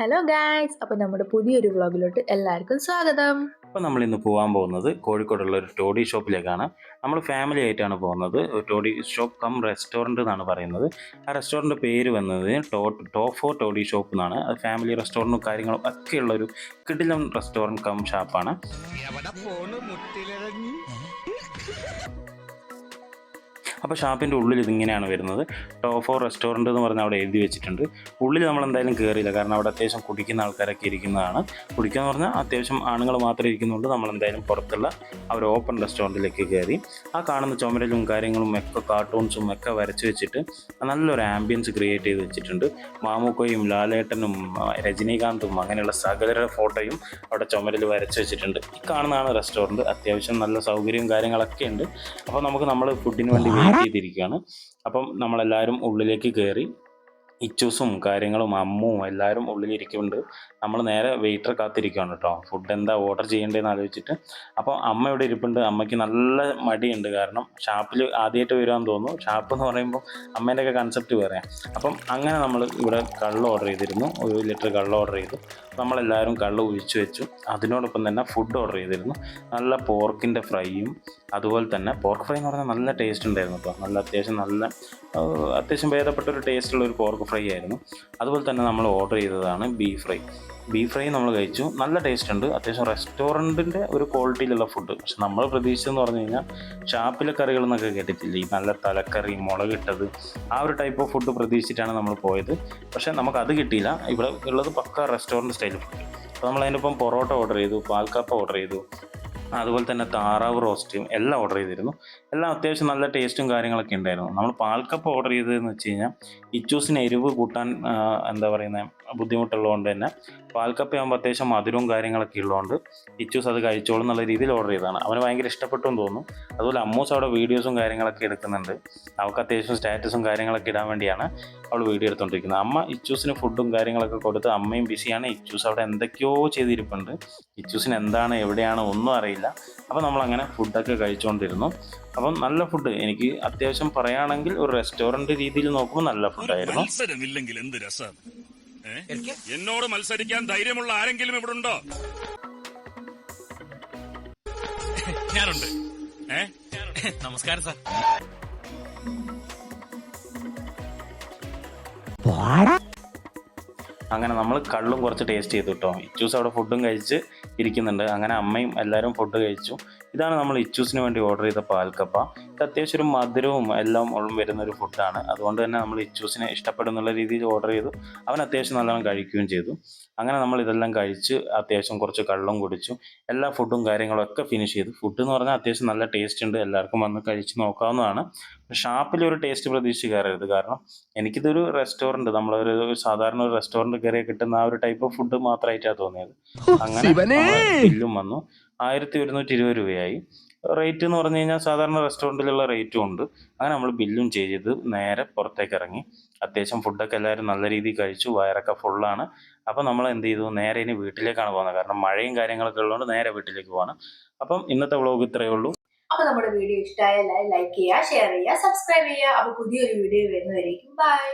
Hello guys, അപ്പോൾ നമ്മുടെ പുതിയൊരു വ്ളോഗിലോട്ട് എല്ലാവർക്കും സ്വാഗതം. അപ്പോൾ നമ്മൾ ഇന്ന് പോകാൻ പോകുന്നത് കോഴിക്കോടുള്ള ഒരു ടോഡി ഷോപ്പിലേക്കാണ്. നമ്മൾ ഫാമിലി ആയിട്ടാണ് പോകുന്നത്. ഒരു ടോഡി ഷോപ്പ് കം റെസ്റ്റോറൻറ്റ് എന്നാണ് പറയുന്നത്. ആ റെസ്റ്റോറൻറ്റ് പേര് വന്നത് ടോഫോ ടോഡി ഷോപ്പ് എന്നാണ്. അത് ഫാമിലി റെസ്റ്റോറൻറ്റും കാര്യങ്ങളും ഒക്കെയുള്ള ഒരു കിടിലം റെസ്റ്റോറൻറ്റ് കം ഷാപ്പാണ്. അപ്പോൾ ഷാപ്പിൻ്റെ ഉള്ളിൽ ഇതിങ്ങനെയാണ് വരുന്നത്. ടോഫോ റെസ്റ്റോറൻറ്റ് എന്ന് പറഞ്ഞാൽ അവിടെ എഴുതി വെച്ചിട്ടുണ്ട്. ഉള്ളിൽ നമ്മൾ എന്തായാലും കയറിയില്ല, കാരണം അവിടെ അത്യാവശ്യം കുടിക്കുന്ന ആൾക്കാരൊക്കെ ഇരിക്കുന്നതാണ്. കുടിക്കുക എന്ന് പറഞ്ഞാൽ അത്യാവശ്യം ആണുങ്ങൾ മാത്രമേ ഇരിക്കുന്നുള്ളൂ. നമ്മൾ എന്തായാലും പുറത്തുള്ള ആ ഒരു ഓപ്പൺ റെസ്റ്റോറൻറ്റിലേക്ക് കയറി. ആ കാണുന്ന ചുമരലും കാര്യങ്ങളും ഒക്കെ കാർട്ടൂൺസും ഒക്കെ വരച്ച് വെച്ചിട്ട് നല്ലൊരു ആംബിയൻസ് ക്രിയേറ്റ് ചെയ്ത് വെച്ചിട്ടുണ്ട്. മാമുക്കോയും ലാലേട്ടനും രജനീകാന്തും അങ്ങനെയുള്ള സകലരുടെ ഫോട്ടോയും അവിടെ ചുമരിൽ വരച്ച് വെച്ചിട്ടുണ്ട്. ഈ കാണുന്നതാണ് റെസ്റ്റോറൻറ്റ്. അത്യാവശ്യം നല്ല സൗകര്യവും കാര്യങ്ങളൊക്കെ ഉണ്ട്. അപ്പോൾ നമ്മൾ ഫുഡിന് വേണ്ടി ചെയ്തിരിക്കുകയാണ്. അപ്പം നമ്മളെല്ലാവരും ഉള്ളിലേക്ക് കയറി. ഇച്ചൂസും കാര്യങ്ങളും അമ്മും എല്ലാവരും ഉള്ളിലിരിക്കുന്നുണ്ട്. നമ്മൾ നേരെ വെയിറ്റർ കാത്തിരിക്കുകയാണ് കേട്ടോ, ഫുഡ് എന്താ ഓർഡർ ചെയ്യേണ്ടതെന്ന് ആലോചിച്ചിട്ട്. അപ്പോൾ അമ്മ ഇവിടെ ഇരിപ്പുണ്ട്. അമ്മയ്ക്ക് നല്ല മടിയുണ്ട്, കാരണം ഷാപ്പിൽ ആദ്യമായിട്ട് വരുവാന്ന് തോന്നുന്നു. ഷാപ്പ് എന്ന് പറയുമ്പോൾ അമ്മേൻ്റെയൊക്കെ കൺസെപ്റ്റ് പറയാം. അപ്പം അങ്ങനെ നമ്മൾ ഇവിടെ കള്ള് ഓർഡർ ചെയ്തിരുന്നു. 1 ലിറ്റർ കള്ള് ഓർഡർ ചെയ്തു. നമ്മളെല്ലാവരും കള്ള് ഒഴിച്ചു വെച്ചു. അതിനോടൊപ്പം തന്നെ ഫുഡ് ഓർഡർ ചെയ്തിരുന്നു. നല്ല പോർക്കിൻ്റെ ഫ്രൈയും, അതുപോലെ തന്നെ പോർക്ക് ഫ്രൈ എന്ന് പറഞ്ഞാൽ നല്ല ടേസ്റ്റ് ഉണ്ടായിരുന്നു കേട്ടോ. അത്യാവശ്യം ഭേദപ്പെട്ട ഒരു ടേസ്റ്റുള്ള ഒരു പോർക്ക് ഫ്രൈ ആയിരുന്നു. അതുപോലെ തന്നെ നമ്മൾ ഓർഡർ ചെയ്തതാണ് ബീഫ് ഫ്രൈ നമ്മൾ കഴിച്ചു. നല്ല ടേസ്റ്റ് ഉണ്ട്. അത്യാവശ്യം റെസ്റ്റോറൻറ്റിൻ്റെ ഒരു ക്വാളിറ്റിയിലുള്ള ഫുഡ്. പക്ഷെ നമ്മൾ പ്രതീക്ഷിച്ചതെന്ന് പറഞ്ഞു കഴിഞ്ഞാൽ ഷാപ്പിലെ കറികൾ എന്നൊക്കെ കേട്ടിട്ടില്ലേ, ഈ നല്ല തലക്കറി മുളകിട്ടത്, ആ ഒരു ടൈപ്പ് ഓഫ് ഫുഡ് പ്രതീക്ഷിച്ചിട്ടാണ് നമ്മൾ പോയത്. പക്ഷേ നമുക്കത് കിട്ടിയില്ല. ഇവിടെ ഉള്ളത് പക്ക റെസ്റ്റോറൻറ്റ് സ്റ്റൈൽ ഫുഡ്. അപ്പോൾ നമ്മൾ അതിൻ്റെ ഒപ്പം പൊറോട്ട ഓർഡർ ചെയ്തു, പാൽക്കപ്പ ഓർഡർ ചെയ്തു, അതുപോലെ തന്നെ താറാവ് റോസ്റ്റും എല്ലാം ഓർഡർ ചെയ്തിരുന്നു. എല്ലാം അത്യാവശ്യം നല്ല ടേസ്റ്റും കാര്യങ്ങളൊക്കെ ഉണ്ടായിരുന്നു. നമ്മൾ പാൽക്കപ്പ ഓർഡർ ചെയ്തതെന്ന് വെച്ച് കഴിഞ്ഞാൽ ഇച്ചൂസിന് എരിവ് കൂട്ടാൻ ബുദ്ധിമുട്ടുള്ളതുകൊണ്ട് തന്നെ പാൽക്കപ്പയാകുമ്പോൾ അത്യാവശ്യം മധുരവും കാര്യങ്ങളൊക്കെ ഉള്ളതുകൊണ്ട് ഇച്ചൂസ് അത് കഴിച്ചോളും എന്നുള്ള രീതിയിൽ ഓർഡർ ചെയ്തതാണ്. അവന് ഭയങ്കര ഇഷ്ടപ്പെട്ടു എന്ന് തോന്നുന്നു. അതുപോലെ അമ്മൂസ് അവിടെ വീഡിയോസും കാര്യങ്ങളൊക്കെ എടുക്കുന്നുണ്ട്. അവൾക്ക് അത്യാവശ്യം സ്റ്റാറ്റസും കാര്യങ്ങളൊക്കെ ഇടാൻ വേണ്ടിയാണ് അവൾ വീഡിയോ എടുത്തുകൊണ്ടിരിക്കുന്നത്. അമ്മ ഇച്ചൂസിന് ഫുഡും കാര്യങ്ങളൊക്കെ കൊടുത്ത് അമ്മയും ബിസിയാണ്. ഇച്ചൂസ് അവിടെ എന്തൊക്കെയോ ചെയ്തിരിപ്പുണ്ട്. ഇച്ചൂസിന് എന്താണ് എവിടെയാണ് ഒന്നും അറിയില്ല. അപ്പോൾ നമ്മളങ്ങനെ ഫുഡൊക്കെ കഴിച്ചുകൊണ്ടിരുന്നു. അപ്പം നല്ല ഫുഡ്, എനിക്ക് അത്യാവശ്യം പറയുകയാണെങ്കിൽ ഒരു റെസ്റ്റോറൻറ്റ് രീതിയിൽ നോക്കുമ്പോൾ നല്ല ഫുഡായിരുന്നു. മത്സരമില്ലെങ്കിൽ എന്ത് രസം. എന്നോട് മത്സരിക്കാൻ ധൈര്യമുള്ള ആരെങ്കിലും ഇവിടെ ഉണ്ടോ? ഞാനുണ്ട്. നമസ്കാരം സാർ. അങ്ങനെ നമ്മൾ കള്ളും കുറച്ച് ടേസ്റ്റ് ചെയ്തു കേട്ടോ. ഇച്ചൂസ് അവിടെ ഫുഡും കഴിച്ച് ഇരിക്കുന്നുണ്ട്. അങ്ങനെ അമ്മയും എല്ലാവരും ഫുഡ് കഴിച്ചു. ഇതാണ് നമ്മൾ ഇച്ചൂസിന് വേണ്ടി ഓർഡർ ചെയ്ത പാൽക്കപ്പ. ഇത് അത്യാവശ്യം ഒരു മധുരവും എല്ലാം വരുന്നൊരു ഫുഡാണ്. അതുകൊണ്ട് തന്നെ നമ്മൾ ഇച്ചൂസിനെ ഇഷ്ടപ്പെടുന്നുള്ള രീതിയിൽ ഓർഡർ ചെയ്തു. അവൻ അത്യാവശ്യം നല്ലോണം കഴിക്കുകയും ചെയ്തു. അങ്ങനെ നമ്മൾ ഇതെല്ലാം കഴിച്ച് അത്യാവശ്യം കുറച്ച് കള്ളും കുടിച്ചു. എല്ലാ ഫുഡും കാര്യങ്ങളൊക്കെ ഫിനിഷ് ചെയ്തു. ഫുഡ് എന്ന് പറഞ്ഞാൽ അത്യാവശ്യം നല്ല ടേസ്റ്റ് ഉണ്ട്. എല്ലാവർക്കും വന്ന് കഴിച്ച് നോക്കാവുന്നതാണ്. ഷാപ്പിലൊരു ടേസ്റ്റ് പ്രതീക്ഷിച്ച് കയറരുത്, കാരണം എനിക്കിതൊരു റെസ്റ്റോറൻറ്റ്, നമ്മളൊരു സാധാരണ ഒരു റെസ്റ്റോറൻറ്റ് കയറിയാൽ കിട്ടുന്ന ആ ഒരു ടൈപ്പ് ഓഫ് ഫുഡ് മാത്രമായിട്ടാണ് തോന്നിയത്. അങ്ങനെ ബില്ലും വന്നു. 1120 രൂപയായി. റേറ്റ് എന്ന് പറഞ്ഞു കഴിഞ്ഞാൽ സാധാരണ റെസ്റ്റോറൻറ്റിലുള്ള റേറ്റും ഉണ്ട്. അങ്ങനെ നമ്മൾ ബില്ലും ചെയ്ത് നേരെ പുറത്തേക്ക് ഇറങ്ങി. അത്യാവശ്യം ഫുഡൊക്കെ എല്ലാവരും നല്ല രീതിയിൽ കഴിച്ചു. വയറൊക്കെ ഫുള്ളാണ്. അപ്പോൾ നമ്മൾ എന്ത് ചെയ്തു, നേരെ ഇനി വീട്ടിലേക്കാണ് പോകുന്നത്. കാരണം മഴയും കാര്യങ്ങളൊക്കെ ഉള്ളതുകൊണ്ട് നേരെ വീട്ടിലേക്ക് പോവാണ്. അപ്പം ഇന്നത്തെ വ്ളോഗ് ഇത്രയേ ഉള്ളൂ. അപ്പോൾ നമ്മുടെ വീഡിയോ ഇഷ്ടമായാൽ ലൈക്ക് ചെയ്യുക, ഷെയർ ചെയ്യുക, സബ്സ്ക്രൈബ് ചെയ്യുക. അപ്പോൾ പുതിയൊരു വീഡിയോ വരുന്നവരേക്കും ബൈ.